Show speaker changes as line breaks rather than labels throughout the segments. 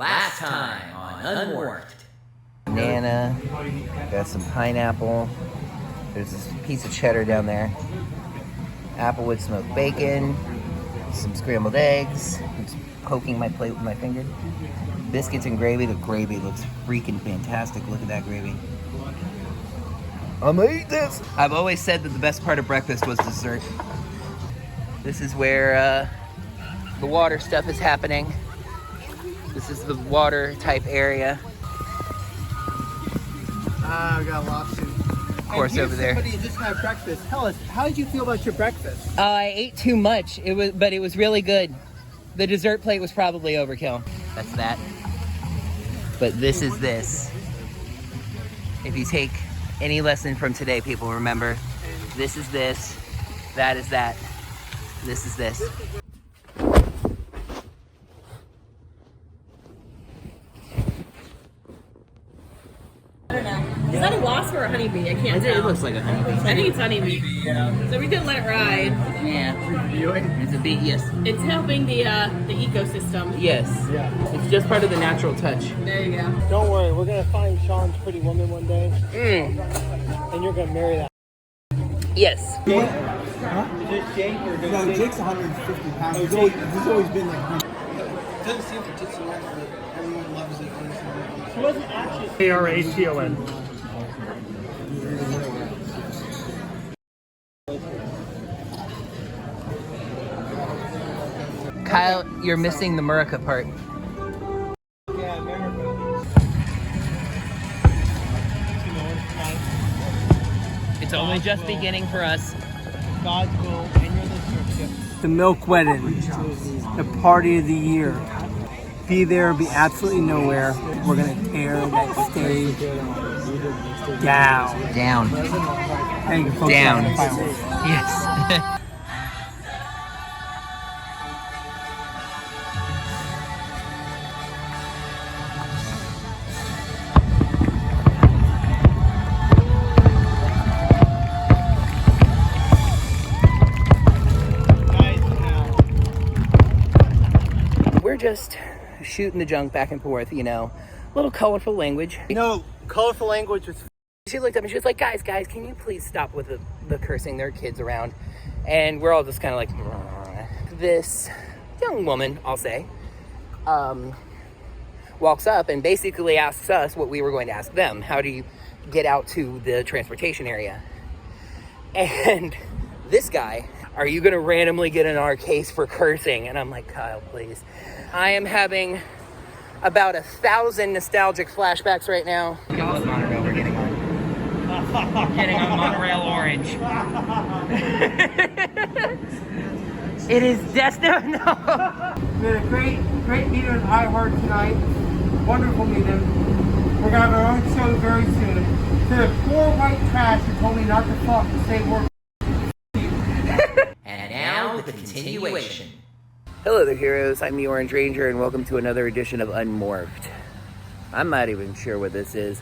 Last time on Unmorphed.
Banana, got some pineapple. There's this piece of cheddar down there. Applewood smoked bacon, some scrambled eggs. I'm just poking my plate with my finger. Biscuits and gravy. The gravy looks freaking fantastic. Look at that gravy. I'm gonna eat this. I've always said that the best part of breakfast was dessert. This is where the water stuff is happening. This is the water type area.
I got lost in.
Of course, over there.
Somebody just had breakfast. Tell us, how did you feel about your breakfast?
I ate too much. But it was really good. The dessert plate was probably overkill. That's that. But this is this. If you take any lesson from today, people, remember, this is this, that is that, this is this.
I don't know. Is that a wasp or a honeybee? I can't tell.
It looks like a honeybee.
I think it's honeybee. So we could let it ride.
Yeah. It's a bee, yes.
It's helping the ecosystem.
Yes.
Yeah.
It's just part of the natural touch.
There you go.
Don't worry, we're gonna find Sean's pretty woman one day, and you're gonna marry that.
Yes.
Jake? Huh? Is it Jake or no? Jake's 150 pounds. He's always been like 100. It doesn't seem for Tipsy Red, but everyone loves it. She wasn't actually.
ARACON.
Kyle, you're missing the America part.
Yeah, America.
It's only just beginning for us.
God's will and your listenership. The Milk Wedding, the party of the year. Be there, be absolutely nowhere. We're gonna tear that stage down.
Down.
Thank you, folks.
Down. Yes. We're just shooting the junk back and forth, you know. A little colorful language.
No, colorful language was.
She looked up and she was like, guys, can you please stop with the cursing? There are kids around. And we're all just kind of like, this young woman, I'll say, walks up and basically asks us what we were going to ask them. How do you get out to the transportation area? And this guy, are you going to randomly get in our case for cursing? And I'm like, Kyle, please. I am having about 1,000 nostalgic flashbacks right now. What monorail we're getting on? Getting on monorail orange. It is destined. No.
We had a great meeting at iHeart tonight. Wonderful meeting. We're gonna have our own show very soon. To the poor white trash who told me not to fuck and say word.
And now the continuation.
Hello there, heroes. I'm the Orange Ranger, and welcome to another edition of Unmorphed. I'm not even sure what this is.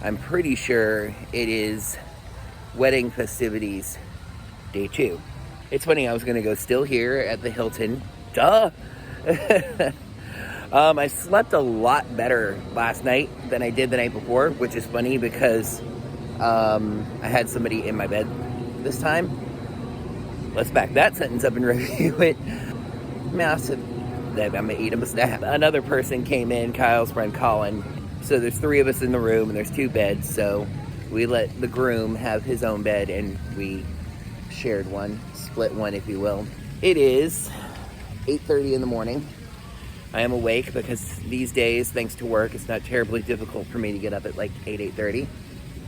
I'm pretty sure it is wedding festivities day 2. It's funny, I was gonna go still here at the Hilton. Duh! I slept a lot better last night than I did the night before, which is funny because I had somebody in my bed this time. Let's back that sentence up and review it. Massive. I'm gonna eat him a snap. Another person came in, Kyle's friend Colin. So there's 3 of us in the room and there's 2 beds. So we let the groom have his own bed and we shared one, split one, if you will. It is 8:30 in the morning. I am awake because these days, thanks to work, it's not terribly difficult for me to get up at like 8:30.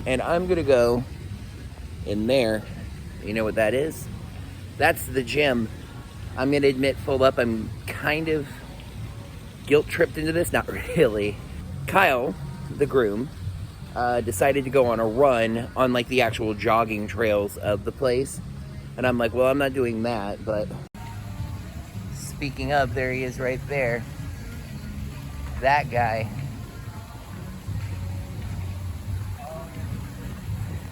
And I'm gonna go in there. You know what that is? That's the gym. I'm gonna admit full up, I'm kind of guilt tripped into this. Not really. Kyle, the groom, decided to go on a run on like the actual jogging trails of the place. And I'm like, well, I'm not doing that, but speaking of, there he is right there. That guy.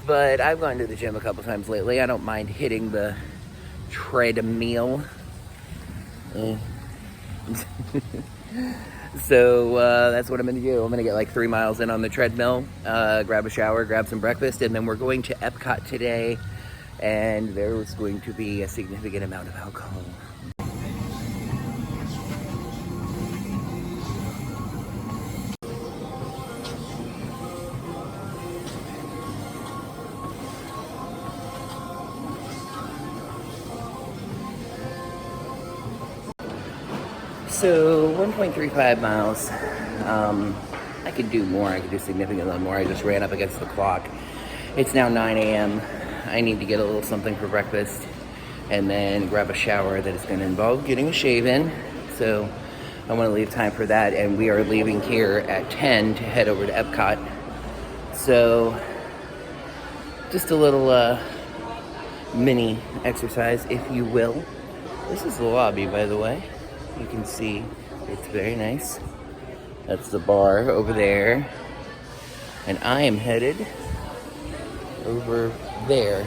But I've gone to the gym a couple times lately. I don't mind hitting the treadmill. So that's what I'm gonna do. I'm gonna get like 3 miles in on the treadmill, grab a shower, grab some breakfast, and then we're going to EPCOT today, and there is going to be a significant amount of alcohol. So 1.35 miles. I could do more. I could do significantly more. I just ran up against the clock. It's now 9 a.m. I need to get a little something for breakfast and then grab a shower that is going to involve getting a shave in. So I want to leave time for that, and we are leaving here at 10 to head over to EPCOT. So just a little mini exercise, if you will. This is the lobby, by the way. You can see it's very nice. That's the bar over there. And I am headed over there.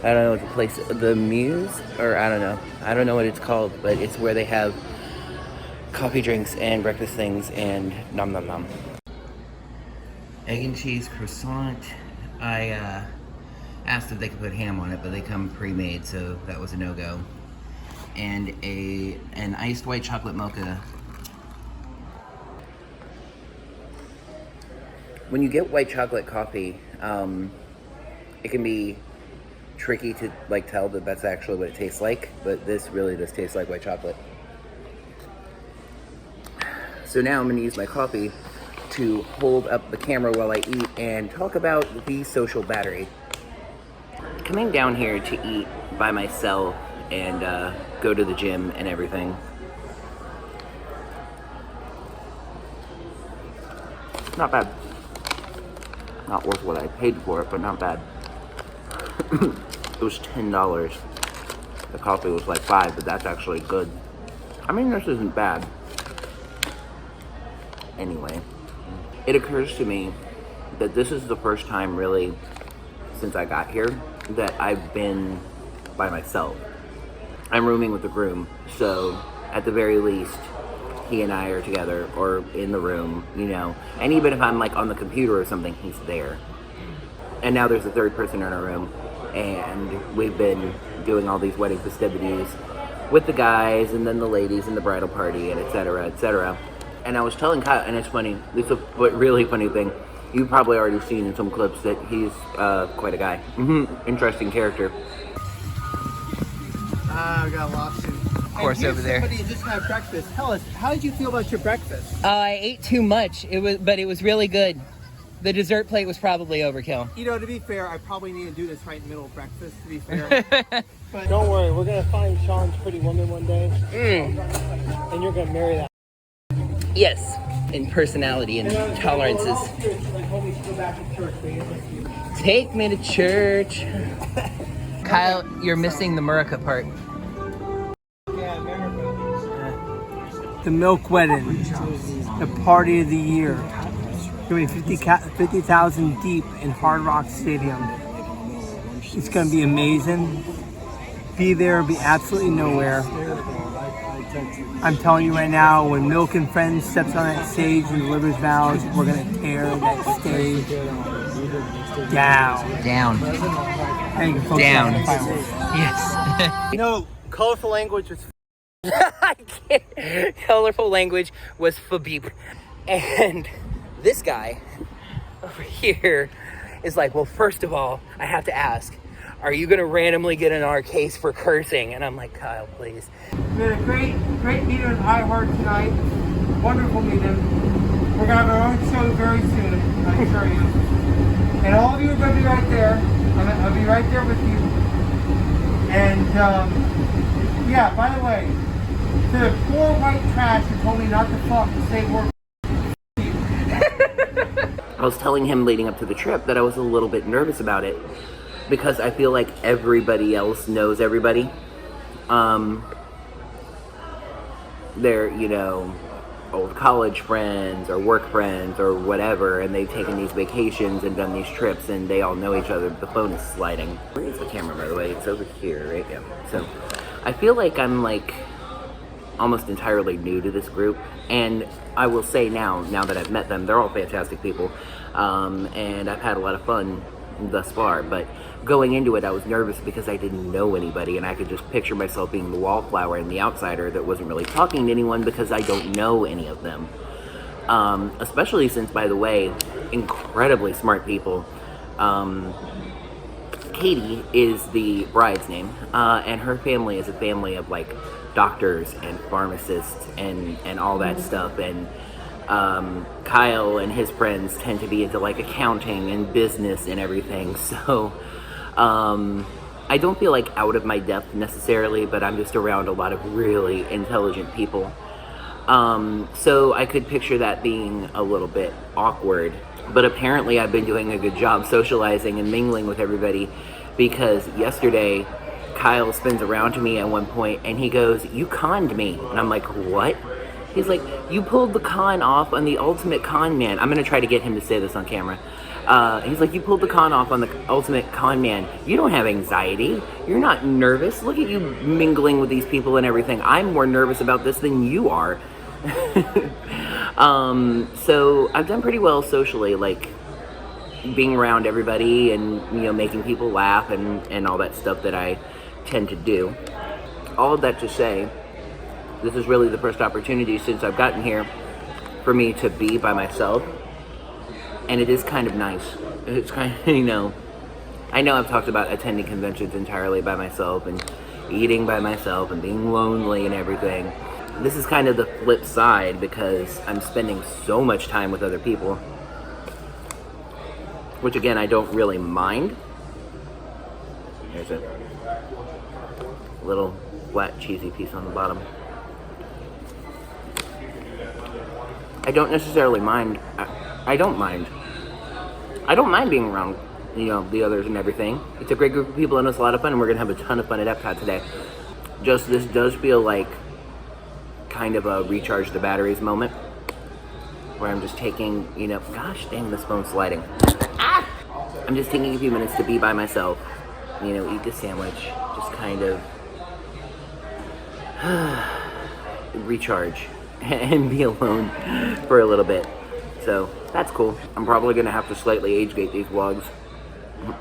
I don't know what the place, the Muse, or I don't know. I don't know what it's called, but it's where they have coffee drinks and breakfast things and nom nom nom. Egg and cheese croissant. I asked if they could put ham on it, but they come pre-made, so that was a no-go. And an iced white chocolate mocha. When you get white chocolate coffee, it can be tricky to like tell that that's actually what it tastes like, but this really does taste like white chocolate. So now I'm going to use my coffee to hold up the camera while I eat and talk about the social battery. Coming down here to eat by myself and go to the gym and everything. Not bad. Not worth what I paid for it, but not bad. It was $10. The coffee was like $5, but that's actually good. I mean, this isn't bad. Anyway, it occurs to me that this is the first time really since I got here that I've been by myself. I'm rooming with the groom, so at the very least, he and I are together or in the room, you know. And even if I'm like on the computer or something, he's there. And now there's a third person in our room, and we've been doing all these wedding festivities with the guys and then the ladies and the bridal party and et cetera, et cetera. And I was telling Kyle, and it's funny, it's a really funny thing. You've probably already seen in some clips that he's quite a guy. Interesting character.
I got lost in. Of
course, over there.
Somebody just had breakfast. Tell us, how did you feel about your breakfast?
I ate too much. But it was really good. The dessert plate was probably overkill.
You know, to be fair, I probably need to do this right in the middle of breakfast, to be fair. But don't worry, we're going to find Sean's pretty woman one day. And you're going to marry that.
Yes, in personality and tolerances. Take me to church. Kyle, you're missing the Murica part.
Yeah, America. The milk wedding, the party of the year. Going to be 50,000 deep in Hard Rock Stadium. It's going to be amazing. Be there, be absolutely nowhere. I'm telling you right now, when Milk and Friends steps on that stage and delivers vows, we're going to tear that stage down.
Down.
And you can focus
Down.
on the fireworks.
Yes.
You know, colorful language is
I can't. Colorful language was for beep. And this guy over here is like, well, first of all, I have to ask, are you going to randomly get in our case for cursing? And I'm like, Kyle, please.
We had a great meeting in iHeart tonight. Wonderful meeting. We're going to have our own show very soon, I assure you. And all of you are going to be right there. I'll be right there with you. And, yeah, by the way, to the poor white trash who told me not to fuck the same word.
I was telling him leading up to the trip that I was a little bit nervous about it because I feel like everybody else knows everybody. They're, you know, old college friends or work friends or whatever, and they've taken these vacations and done these trips, and they all know each other. The phone is sliding. Where is the camera, by the way? It's over here, right? Yeah. So I feel like I'm like almost entirely new to this group, and I will say now that I've met them, they're all fantastic people, and I've had a lot of fun thus far. But going into it, I was nervous because I didn't know anybody, and I could just picture myself being the wallflower and the outsider that wasn't really talking to anyone because I don't know any of them. Especially since, by the way, incredibly smart people. Katie is the bride's name, and her family is a family of like doctors and pharmacists and all that stuff, and Kyle and his friends tend to be into like accounting and business and everything, so I don't feel like out of my depth necessarily, but I'm just around a lot of really intelligent people, so I could picture that being a little bit awkward. But apparently I've been doing a good job socializing and mingling with everybody, because yesterday Kyle spins around to me at one point and he goes, "You conned me." And I'm like, "What?" He's like, "You pulled the con off on the ultimate con man." I'm going to try to get him to say this on camera. He's like, "You pulled the con off on the ultimate con man. You don't have anxiety. You're not nervous. Look at you mingling with these people and everything. I'm more nervous about this than you are." So I've done pretty well socially, like being around everybody and, you know, making people laugh and all that stuff that I tend to do. All of that to say, this is really the first opportunity since I've gotten here for me to be by myself, and it is kind of nice. It's kind of, you know, I know I've talked about attending conventions entirely by myself and eating by myself and being lonely and everything. This is kind of the flip side because I'm spending so much time with other people, which again, I don't really mind. There's a little flat cheesy piece on the bottom. I don't necessarily mind. I don't mind. I don't mind being around, you know, the others and everything. It's a great group of people and it's a lot of fun, and we're gonna have a ton of fun at EPCOT today. Just this does feel like kind of a recharge the batteries moment, where I'm just taking, you know, gosh dang, this phone's sliding. I'm just taking a few minutes to be by myself, you know, eat this sandwich, just kind of recharge and be alone for a little bit. So that's cool. I'm probably gonna have to slightly age gate these vlogs,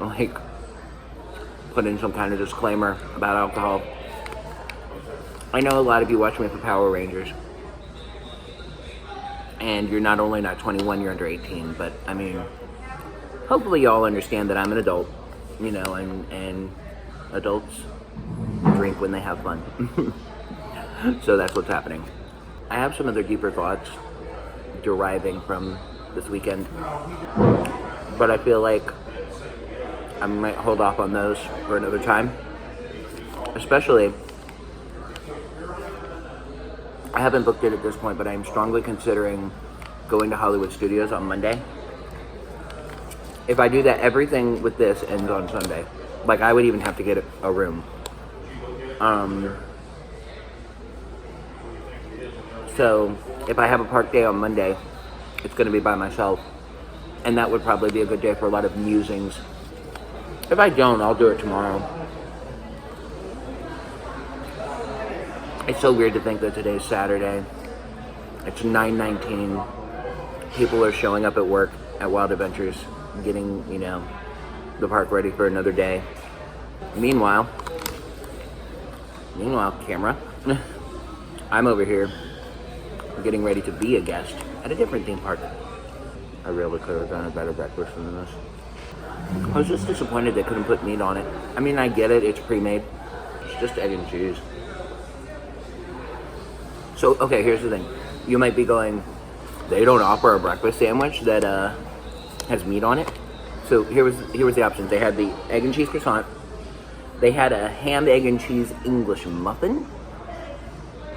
like put in some kind of disclaimer about alcohol. I know a lot of you watch me for Power Rangers, and you're not only not 21, you're under 18, but I mean, hopefully y'all understand that I'm an adult, you know, and adults drink when they have fun. So that's what's happening. I have some other deeper thoughts deriving from this weekend, but I feel like I might hold off on those for another time, especially I haven't booked it at this point, but I'm strongly considering going to Hollywood Studios on Monday. If I do that, everything with this ends on Sunday. Like, I would even have to get a room. So, if I have a park day on Monday, it's going to be by myself. And that would probably be a good day for a lot of musings. If I don't, I'll do it tomorrow. It's so weird to think that today's Saturday. It's 9:19. People are showing up at work at Wild Adventures, getting, you know, the park ready for another day. Meanwhile, camera, I'm over here getting ready to be a guest at a different theme park. I really could have done a better breakfast than this. I was just disappointed they couldn't put meat on it. I mean, I get it, it's pre-made. It's just egg and cheese. So, okay, here's the thing. You might be going, they don't offer a breakfast sandwich that has meat on it? So here was the options. They had the egg and cheese croissant. They had a ham, egg, and cheese English muffin.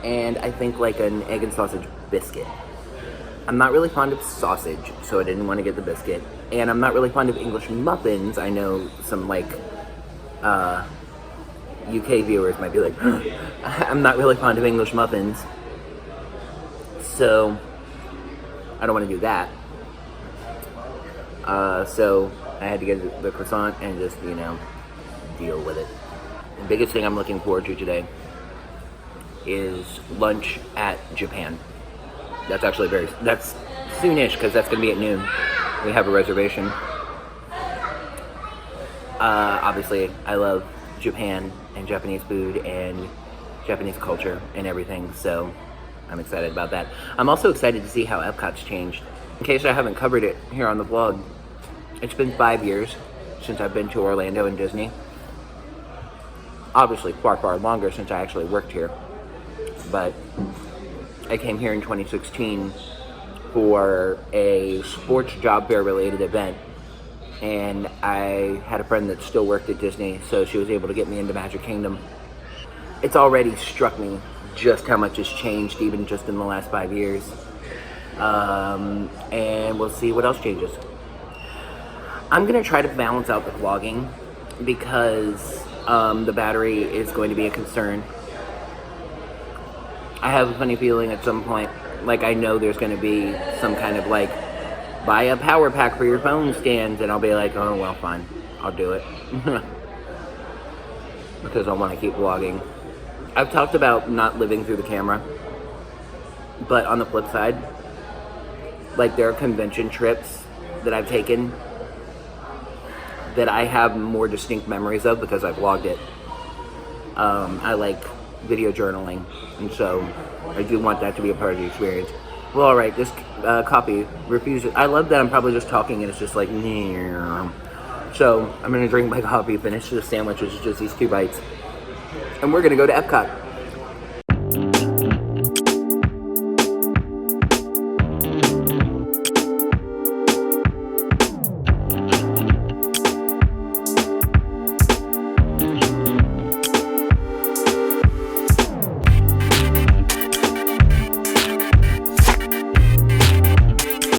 And I think like an egg and sausage biscuit. I'm not really fond of sausage, so I didn't want to get the biscuit. And I'm not really fond of English muffins. I know some like UK viewers might be like, I'm not really fond of English muffins. So I don't want to do that. So I had to get the croissant and just, deal with it. The biggest thing I'm looking forward to today is lunch at Japan. That's actually that's soonish because that's going to be at noon. We have a reservation. Obviously, I love Japan and Japanese food and Japanese culture and everything, so I'm excited about that. I'm also excited to see how EPCOT's changed. In case I haven't covered it here on the vlog, it's been 5 years since I've been to Orlando and Disney. Obviously, far, far longer since I actually worked here. But I came here in 2016 for a sports job fair related event. And I had a friend that still worked at Disney, so she was able to get me into Magic Kingdom. It's already struck me just how much has changed, even just in the last 5 years. And we'll see what else changes. I'm going to try to balance out the vlogging because the battery is going to be a concern. I have a funny feeling at some point, like I know there's going to be some kind of like, buy a power pack for your phone stands, and I'll be like, oh, well, fine, I'll do it. Because I want to keep vlogging. I've talked about not living through the camera, but on the flip side, like there are convention trips that I've taken that I have more distinct memories of because I've vlogged it. I like video journaling, and so I do want that to be a part of the experience. Well, alright, this coffee refuses. I love that I'm probably just talking and it's just like, so I'm going to drink my coffee, finish the sandwich, which is just these 2 bites, and we're going to go to EPCOT.